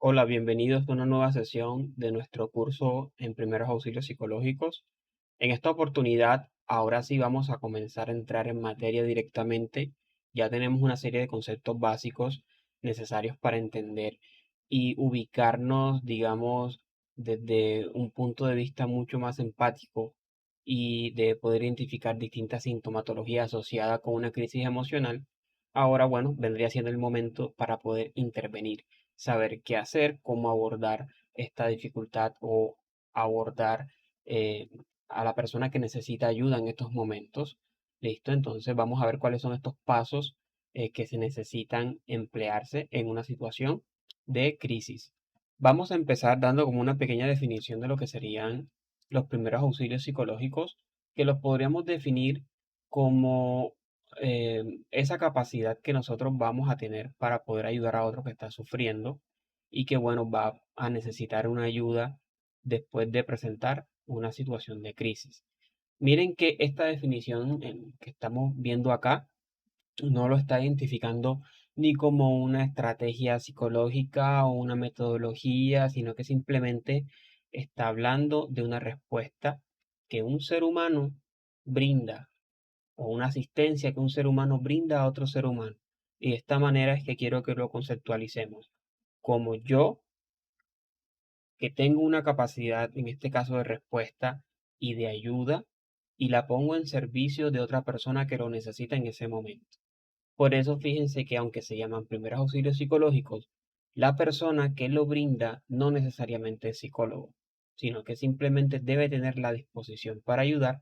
Hola, bienvenidos a una nueva sesión de nuestro curso en primeros auxilios psicológicos. En esta oportunidad, ahora sí vamos a comenzar a entrar en materia directamente. Ya tenemos una serie de conceptos básicos necesarios para entender y ubicarnos, digamos, desde un punto de vista mucho más empático y de poder identificar distintas sintomatologías asociadas con una crisis emocional. Ahora, bueno, vendría siendo el momento para poder intervenir, saber qué hacer, cómo abordar esta dificultad o abordar eh, a la persona que necesita ayuda en estos momentos. Listo, entonces vamos a ver cuáles son estos pasos que se necesitan emplearse en una situación de crisis. Vamos a empezar dando como una pequeña definición de lo que serían los primeros auxilios psicológicos, que los podríamos definir como esa capacidad que nosotros vamos a tener para poder ayudar a otro que está sufriendo y que, bueno, va a necesitar una ayuda después de presentar una situación de crisis. Miren que esta definición que estamos viendo acá no lo está identificando ni como una estrategia psicológica o una metodología, sino que simplemente está hablando de una respuesta que un ser humano brinda o una asistencia que un ser humano brinda a otro ser humano. Y de esta manera es que quiero que lo conceptualicemos. Como yo, que tengo una capacidad, en este caso de respuesta y de ayuda, y la pongo en servicio de otra persona que lo necesita en ese momento. Por eso fíjense que aunque se llaman primeros auxilios psicológicos, la persona que lo brinda no necesariamente es psicólogo, sino que simplemente debe tener la disposición para ayudar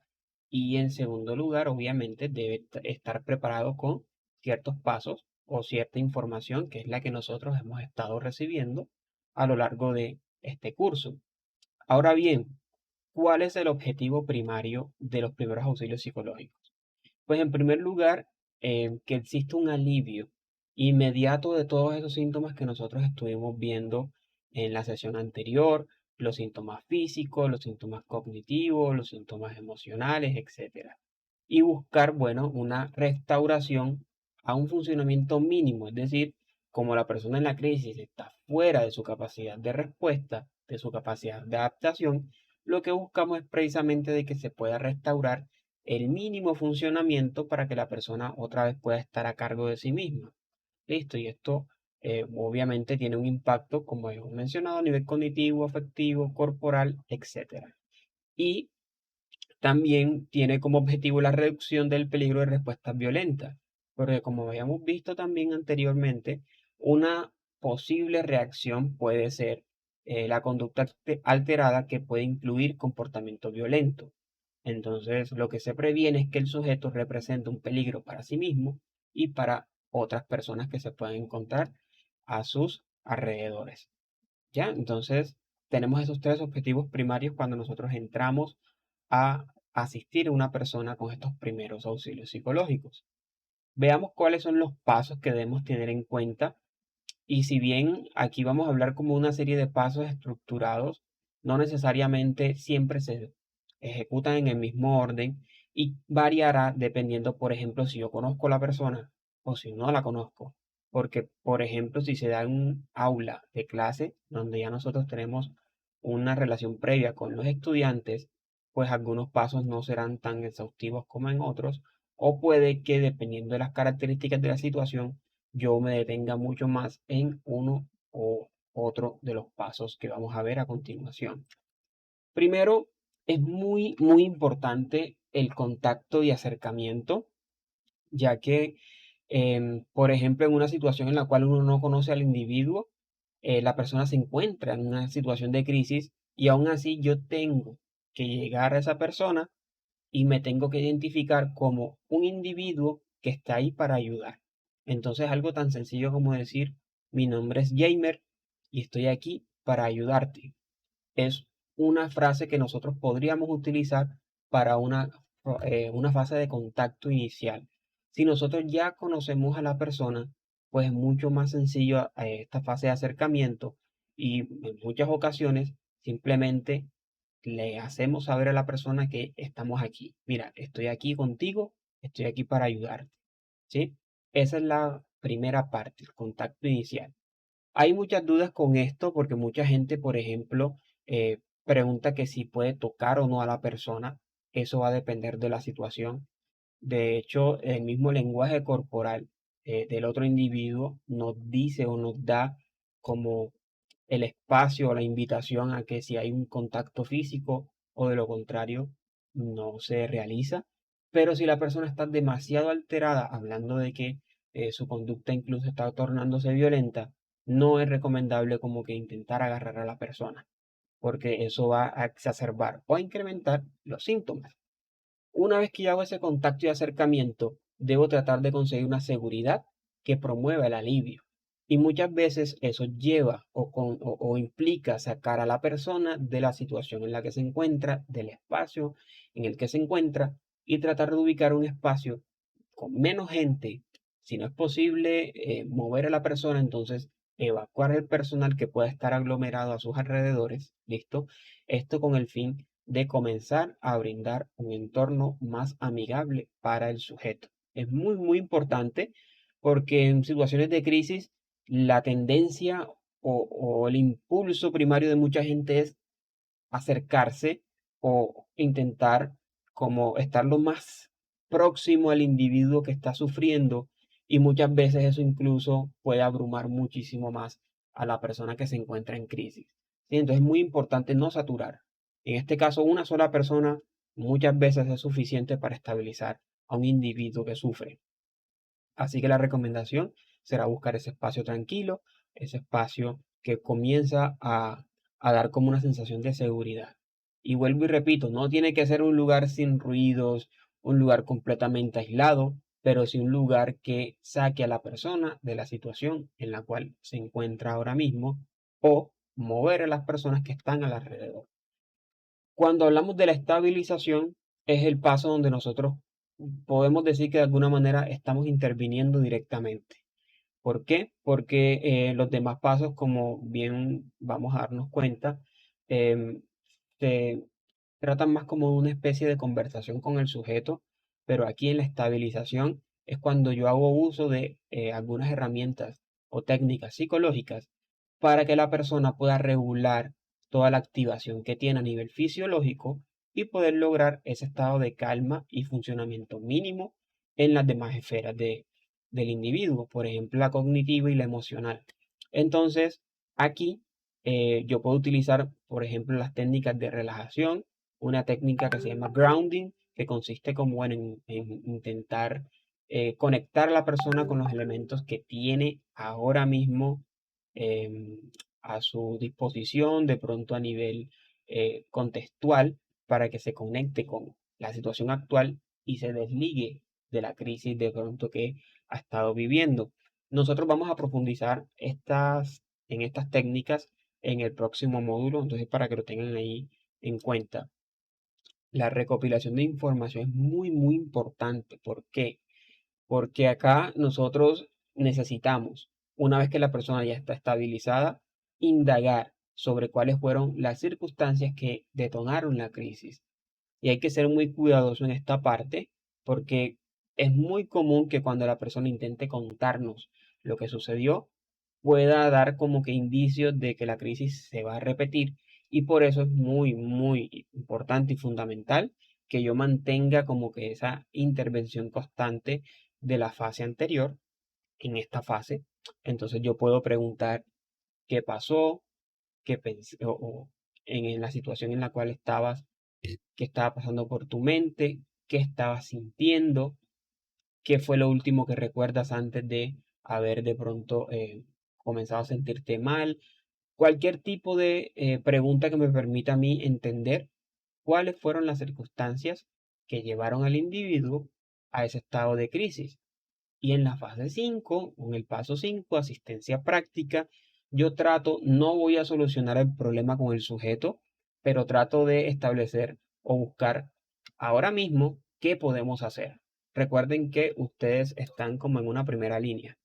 y en segundo lugar, obviamente, debe estar preparado con ciertos pasos o cierta información que es la que nosotros hemos estado recibiendo a lo largo de este curso. Ahora bien, ¿cuál es el objetivo primario de los primeros auxilios psicológicos? Pues en primer lugar, que existe un alivio inmediato de todos esos síntomas que nosotros estuvimos viendo en la sesión anterior, los síntomas físicos, los síntomas cognitivos, los síntomas emocionales, etcétera. Y buscar, bueno, una restauración a un funcionamiento mínimo, es decir, como la persona en la crisis está fuera de su capacidad de respuesta, de su capacidad de adaptación, lo que buscamos es precisamente de que se pueda restaurar el mínimo funcionamiento para que la persona otra vez pueda estar a cargo de sí misma. Listo, y esto obviamente tiene un impacto, como hemos mencionado, a nivel cognitivo, afectivo, corporal, etcétera. Y también tiene como objetivo la reducción del peligro de respuestas violentas, porque como habíamos visto también anteriormente, una posible reacción puede ser la conducta alterada que puede incluir comportamiento violento. Entonces, lo que se previene es que el sujeto represente un peligro para sí mismo y para otras personas que se pueden encontrar a sus alrededores. ¿Ya? Entonces, tenemos esos tres objetivos primarios cuando nosotros entramos a asistir a una persona con estos primeros auxilios psicológicos. Veamos cuáles son los pasos que debemos tener en cuenta y si bien aquí vamos a hablar como una serie de pasos estructurados, no necesariamente siempre se ejecutan en el mismo orden y variará dependiendo, por ejemplo, si yo conozco a la persona o si no la conozco. Porque, por ejemplo, si se da en un aula de clase donde ya nosotros tenemos una relación previa con los estudiantes, pues algunos pasos no serán tan exhaustivos como en otros, o puede que dependiendo de las características de la situación, yo me detenga mucho más en uno o otro de los pasos que vamos a ver a continuación. Primero, es muy importante el contacto y acercamiento, ya que, por ejemplo, en una situación en la cual uno no conoce al individuo, la persona se encuentra en una situación de crisis y aún así yo tengo que llegar a esa persona y me tengo que identificar como un individuo que está ahí para ayudar. Entonces, algo tan sencillo como decir, mi nombre es Jamer y estoy aquí para ayudarte. Es una frase que nosotros podríamos utilizar para una fase de contacto inicial. Si nosotros ya conocemos a la persona, pues es mucho más sencillo esta fase de acercamiento y en muchas ocasiones simplemente le hacemos saber a la persona que estamos aquí. Mira, estoy aquí contigo, estoy aquí para ayudarte. ¿Sí? Esa es la primera parte, el contacto inicial. Hay muchas dudas con esto porque mucha gente, por ejemplo, pregunta que si puede tocar o no a la persona. Eso va a depender de la situación. De hecho, el mismo lenguaje corporal del otro individuo nos dice o nos da como el espacio o la invitación a que si hay un contacto físico o de lo contrario no se realiza. Pero si la persona está demasiado alterada, hablando de que su conducta incluso está tornándose violenta, no es recomendable como que intentar agarrar a la persona, porque eso va a exacerbar o a incrementar los síntomas. Una vez que yo hago ese contacto y acercamiento, debo tratar de conseguir una seguridad que promueva el alivio. Y muchas veces eso lleva o implica sacar a la persona de la situación en la que se encuentra, del espacio en el que se encuentra, y tratar de ubicar un espacio con menos gente. Si no es posible mover a la persona, entonces evacuar el personal que pueda estar aglomerado a sus alrededores. ¿Listo? Esto con el fin de comenzar a brindar un entorno más amigable para el sujeto. Es muy, muy importante porque en situaciones de crisis la tendencia o el impulso primario de mucha gente es acercarse o intentar como estar lo más próximo al individuo que está sufriendo, y muchas veces eso incluso puede abrumar muchísimo más a la persona que se encuentra en crisis. ¿Sí? Entonces es muy importante no saturar. En este caso, una sola persona muchas veces es suficiente para estabilizar a un individuo que sufre. Así que la recomendación será buscar ese espacio tranquilo, ese espacio que comienza a dar como una sensación de seguridad. Y vuelvo y repito, no tiene que ser un lugar sin ruidos, un lugar completamente aislado, pero sí un lugar que saque a la persona de la situación en la cual se encuentra ahora mismo, o mover a las personas que están alrededor. Cuando hablamos de la estabilización, es el paso donde nosotros podemos decir que de alguna manera estamos interviniendo directamente. ¿Por qué? Porque los demás pasos, como bien vamos a darnos cuenta, em, se tratan más como una especie de conversación con el sujeto, pero aquí en la estabilización es cuando yo hago uso de algunas herramientas o técnicas psicológicas para que la persona pueda regular toda la activación que tiene a nivel fisiológico y poder lograr ese estado de calma y funcionamiento mínimo en las demás esferas del individuo, por ejemplo, la cognitiva y la emocional. Entonces, aquí yo puedo utilizar, por ejemplo, las técnicas de relajación, una técnica que se llama grounding, que consiste como en intentar conectar a la persona con los elementos que tiene ahora mismo em, a su disposición, de pronto a nivel contextual, para que se conecte con la situación actual y se desligue de la crisis de pronto que ha estado viviendo. Nosotros vamos a profundizar en estas técnicas en el próximo módulo, entonces para que lo tengan ahí en cuenta. La recopilación de información es muy, muy importante. ¿Por qué? Porque acá nosotros necesitamos, una vez que la persona ya está estabilizada, indagar sobre cuáles fueron las circunstancias que detonaron la crisis. Y hay que ser muy cuidadoso en esta parte porque es muy común que cuando la persona intente contarnos lo que sucedió, pueda dar como que indicios de que la crisis se va a repetir, y por eso es muy, muy importante y fundamental que yo mantenga como que esa intervención constante de la fase anterior en esta fase. Entonces yo puedo preguntar qué pasó, qué pensé, o en la situación en la cual estabas, qué estaba pasando por tu mente, qué estabas sintiendo, qué fue lo último que recuerdas antes de haber de pronto comenzado a sentirte mal. Cualquier tipo de pregunta que me permita a mí entender cuáles fueron las circunstancias que llevaron al individuo a ese estado de crisis. Y en la fase 5, en el paso 5, asistencia práctica, yo trato, no voy a solucionar el problema con el sujeto, pero trato de establecer o buscar ahora mismo qué podemos hacer. Recuerden que ustedes están como en una primera línea,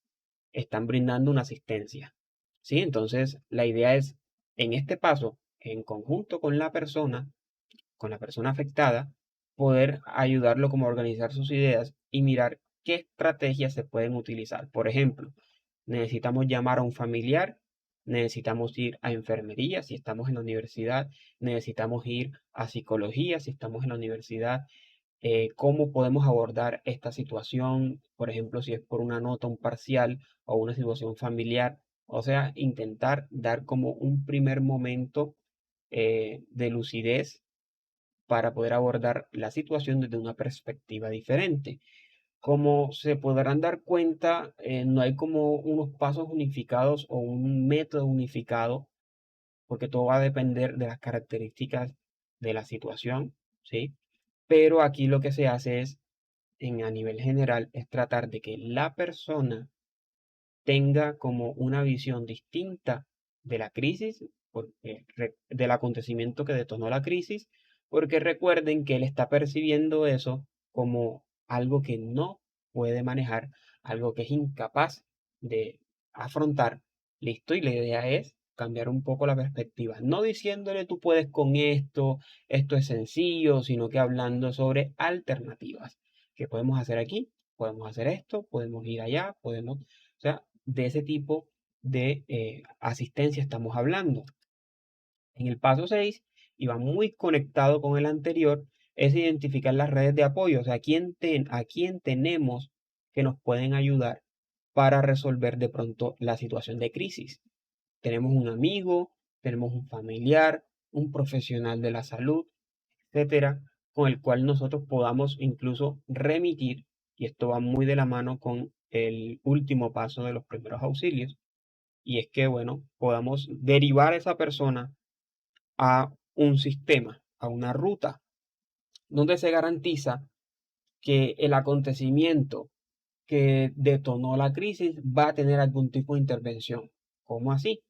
están brindando una asistencia. ¿Sí? Entonces, la idea es, en este paso, en conjunto con la persona afectada, poder ayudarlo como a organizar sus ideas y mirar qué estrategias se pueden utilizar. Por ejemplo, necesitamos llamar a un familiar, necesitamos ir a enfermería si estamos en la universidad, necesitamos ir a psicología si estamos en la universidad, cómo podemos abordar esta situación, por ejemplo, si es por una nota, un parcial o una situación familiar, o sea, intentar dar como un primer momento de lucidez para poder abordar la situación desde una perspectiva diferente. Como se podrán dar cuenta, no hay como unos pasos unificados o un método unificado, porque todo va a depender de las características de la situación, ¿sí? Pero aquí lo que se hace es, a nivel general, es tratar de que la persona tenga como una visión distinta de la crisis, del acontecimiento que detonó la crisis, porque recuerden que él está percibiendo eso como algo que no puede manejar, algo que es incapaz de afrontar. Listo, y la idea es cambiar un poco la perspectiva, no diciéndole tú puedes con esto, esto es sencillo, sino que hablando sobre alternativas. ¿Qué podemos hacer aquí? Podemos hacer esto, podemos ir allá, podemos, o sea, de ese tipo de asistencia estamos hablando. En el paso 6, y va muy conectado con el anterior, es identificar las redes de apoyo, o sea, a quién tenemos que nos pueden ayudar para resolver de pronto la situación de crisis. Tenemos un amigo, tenemos un familiar, un profesional de la salud, etcétera, con el cual nosotros podamos incluso remitir, y esto va muy de la mano con el último paso de los primeros auxilios, y es que, bueno, podamos derivar a esa persona a un sistema, a una ruta, donde se garantiza que el acontecimiento que detonó la crisis va a tener algún tipo de intervención. ¿Cómo así?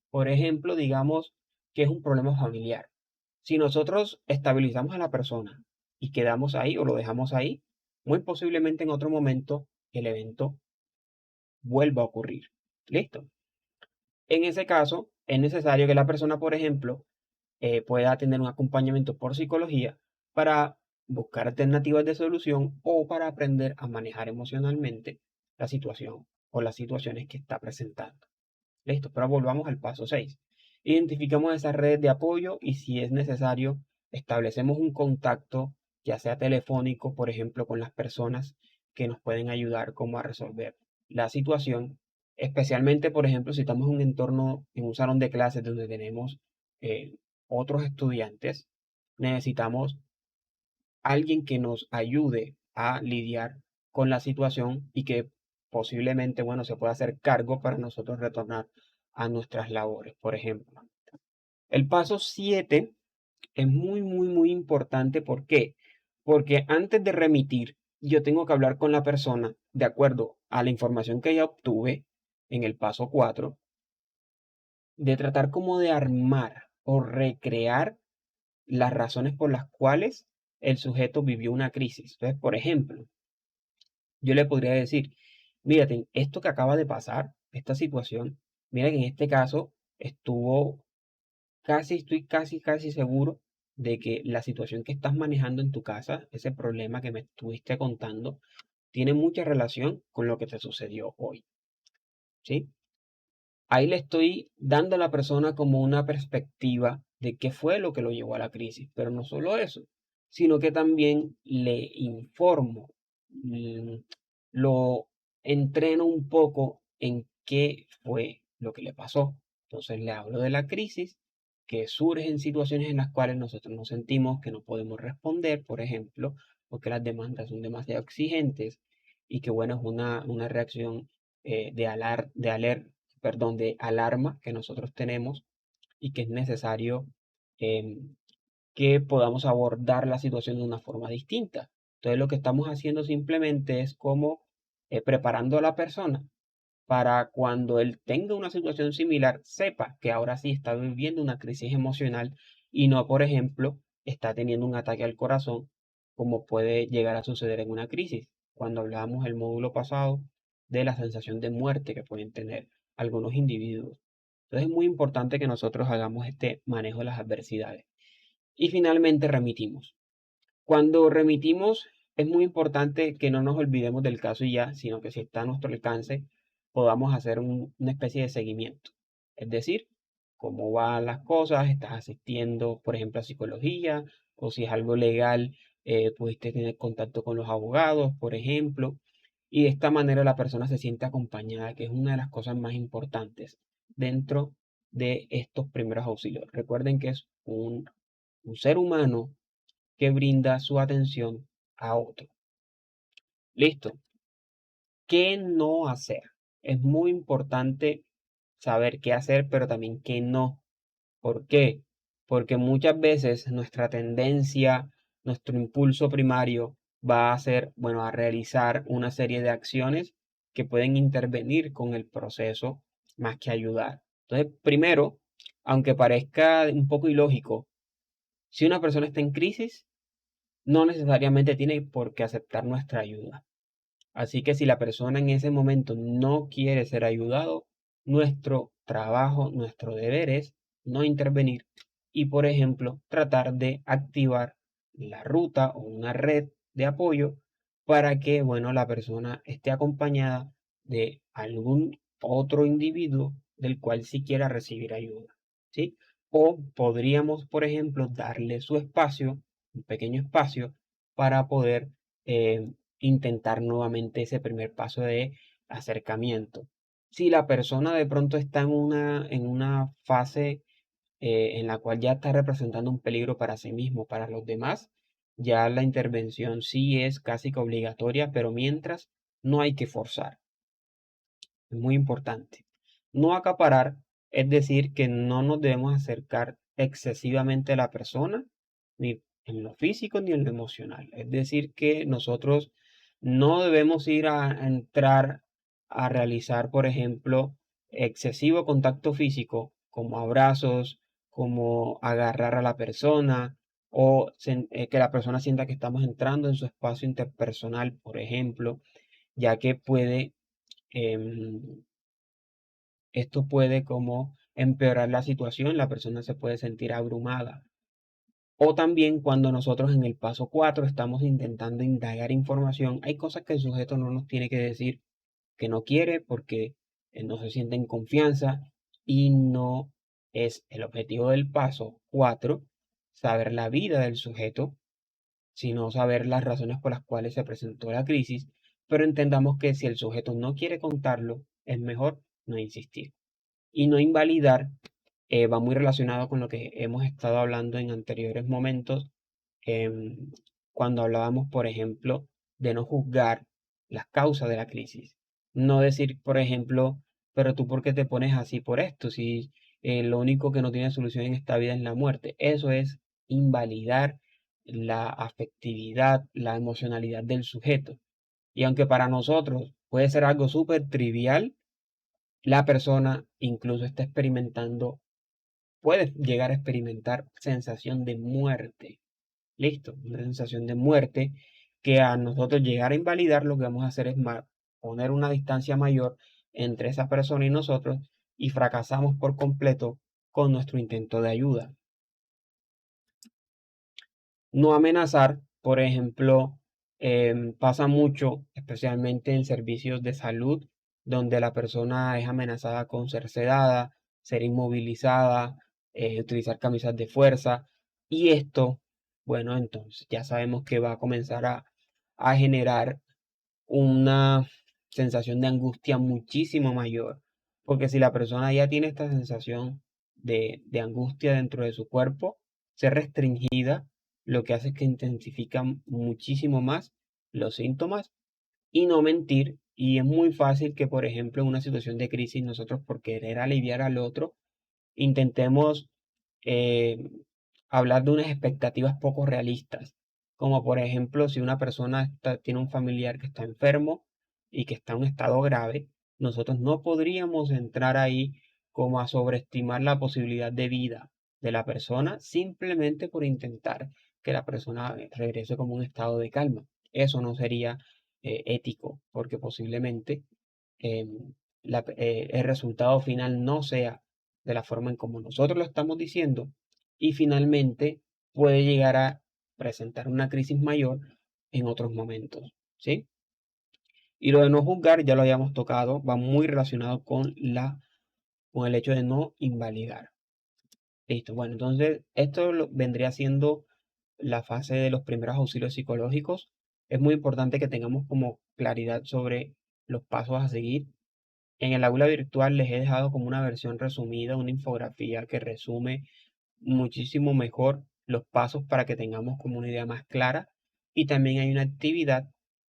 Por ejemplo, digamos que es un problema familiar. Si nosotros estabilizamos a la persona y quedamos ahí o lo dejamos ahí, muy posiblemente en otro momento el evento vuelva a ocurrir. ¿Listo? En ese caso, es necesario que la persona, por ejemplo, pueda tener un acompañamiento por psicología para buscar alternativas de solución o para aprender a manejar emocionalmente la situación o las situaciones que está presentando. Listo, pero volvamos al paso 6. Identificamos esas redes de apoyo y si es necesario, establecemos un contacto, ya sea telefónico, por ejemplo, con las personas que nos pueden ayudar como a resolver la situación, especialmente, por ejemplo, si estamos en un entorno, en un salón de clases donde tenemos eh, otros estudiantes, necesitamos alguien que nos ayude a lidiar con la situación y que posiblemente, bueno, se pueda hacer cargo para nosotros retornar a nuestras labores, por ejemplo. El paso 7 es muy importante. ¿Por qué? Porque antes de remitir, yo tengo que hablar con la persona de acuerdo a la información que ya obtuve en el paso 4, de tratar como de armar o recrear las razones por las cuales el sujeto vivió una crisis. Entonces, por ejemplo, yo le podría decir, mírate, esto que acaba de pasar, esta situación, mira que en este caso estuvo estoy casi seguro de que la situación que estás manejando en tu casa, ese problema que me estuviste contando, tiene mucha relación con lo que te sucedió hoy, ¿sí? Ahí le estoy dando a la persona como una perspectiva de qué fue lo que lo llevó a la crisis, pero no solo eso, sino que también le informo, mm, lo entreno un poco en qué fue lo que le pasó. Entonces le hablo de la crisis que surge en situaciones en las cuales nosotros nos sentimos que no podemos responder, por ejemplo, porque las demandas son demasiado exigentes y que bueno, es una reacción de alerta, perdón, de alarma que nosotros tenemos y que es necesario que podamos abordar la situación de una forma distinta. Entonces lo que estamos haciendo simplemente es como preparando a la persona para cuando él tenga una situación similar, sepa que ahora sí está viviendo una crisis emocional y no, por ejemplo, está teniendo un ataque al corazón, como puede llegar a suceder en una crisis. Cuando hablábamos el módulo pasado de la sensación de muerte que pueden tener algunos individuos. Entonces es muy importante que nosotros hagamos este manejo de las adversidades. Y finalmente remitimos. Cuando remitimos, es muy importante que no nos olvidemos del caso y ya, sino que si está a nuestro alcance, podamos hacer una especie de seguimiento. Es decir, cómo van las cosas, estás asistiendo, por ejemplo, a psicología, o si es algo legal, pudiste tener contacto con los abogados, por ejemplo, y de esta manera la persona se siente acompañada, que es una de las cosas más importantes dentro de estos primeros auxilios. Recuerden que es un ser humano que brinda su atención a otro. Listo. ¿Qué no hacer? Es muy importante saber qué hacer, pero también qué no. ¿Por qué? Porque muchas veces nuestra tendencia, nuestro impulso primario va a ser, bueno, a realizar una serie de acciones que pueden intervenir con el proceso más que ayudar. Entonces, primero, aunque parezca un poco ilógico, si una persona está en crisis, no necesariamente tiene por qué aceptar nuestra ayuda. Así que si la persona en ese momento no quiere ser ayudado, nuestro trabajo, nuestro deber es no intervenir y, por ejemplo, tratar de activar la ruta o una red de apoyo para que, bueno, la persona esté acompañada de algún otro individuo del cual sí quiera recibir ayuda, ¿sí? O podríamos, por ejemplo, darle su espacio, un pequeño espacio, para poder intentar nuevamente ese primer paso de acercamiento. Si la persona de pronto está en una fase en la cual ya está representando un peligro para sí mismo, para los demás, ya la intervención sí es casi que obligatoria, pero mientras no hay que forzar. Es muy importante. No acaparar, es decir, que no nos debemos acercar excesivamente a la persona, ni en lo físico ni en lo emocional. Es decir, que nosotros no debemos ir a entrar a realizar, por ejemplo, excesivo contacto físico, como abrazos, como agarrar a la persona, o que la persona sienta que estamos entrando en su espacio interpersonal, por ejemplo, ya que em, esto puede como empeorar la situación, la persona se puede sentir abrumada. O también cuando nosotros en el paso 4 estamos intentando indagar información, hay cosas que el sujeto no nos tiene que decir que no quiere porque no se siente en confianza y no es el objetivo del paso 4 saber la vida del sujeto, sino saber las razones por las cuales se presentó la crisis, pero entendamos que si el sujeto no quiere contarlo, es mejor no insistir y no invalidar. Va muy relacionado con lo que hemos estado hablando en anteriores momentos, em, cuando hablábamos, por ejemplo, de no juzgar las causas de la crisis. No decir, por ejemplo, pero tú por qué te pones así por esto, si lo único que no tiene solución en esta vida es la muerte. Eso es invalidar la afectividad, la emocionalidad del sujeto. Y aunque para nosotros puede ser algo súper trivial, la persona incluso está experimentando, puede llegar a experimentar sensación de muerte. Listo, una sensación de muerte que a nosotros llegar a invalidar lo que vamos a hacer es poner una distancia mayor entre esa persona y nosotros y fracasamos por completo con nuestro intento de ayuda. No amenazar, por ejemplo, pasa mucho, especialmente en servicios de salud, donde la persona es amenazada con ser sedada, ser inmovilizada, utilizar camisas de fuerza. Y esto, bueno, entonces ya sabemos que va a comenzar a generar una sensación de angustia muchísimo mayor. Porque si la persona ya tiene esta sensación de angustia dentro de su cuerpo, ser restringida, lo que hace es que intensifica muchísimo más los síntomas y no mentir. Y es muy fácil que, por ejemplo, en una situación de crisis, nosotros por querer aliviar al otro, intentemos eh, hablar de unas expectativas poco realistas, como por ejemplo si una persona tiene un familiar que está enfermo y que está en un estado grave, nosotros no podríamos entrar ahí como a sobreestimar la posibilidad de vida de la persona simplemente por intentar que la persona regrese como un estado de calma. Eso no sería ético, porque posiblemente el resultado final no sea de la forma en como nosotros lo estamos diciendo y finalmente puede llegar a presentar una crisis mayor en otros momentos, ¿sí? Y lo de no juzgar ya lo habíamos tocado, va muy relacionado con la con el hecho de no invalidar. Listo, bueno, entonces esto vendría siendo la fase de los primeros auxilios psicológicos. Es muy importante que tengamos como claridad sobre los pasos a seguir. En el aula virtual les he dejado como una versión resumida, una infografía que resume muchísimo mejor los pasos para que tengamos como una idea más clara. Y también hay una actividad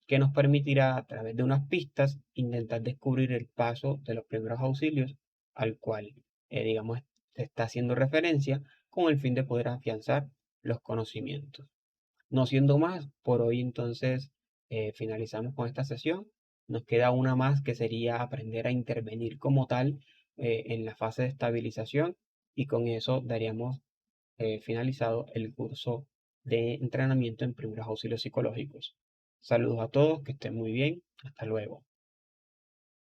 que nos permitirá a través de unas pistas intentar descubrir el paso de los primeros auxilios al cual, digamos, se está haciendo referencia con el fin de poder afianzar los conocimientos. No siendo más, por hoy entonces finalizamos con esta sesión. Nos queda una más que sería aprender a intervenir como tal en la fase de estabilización y con eso daríamos finalizado el curso de entrenamiento en primeros auxilios psicológicos. Saludos a todos, que estén muy bien, hasta luego.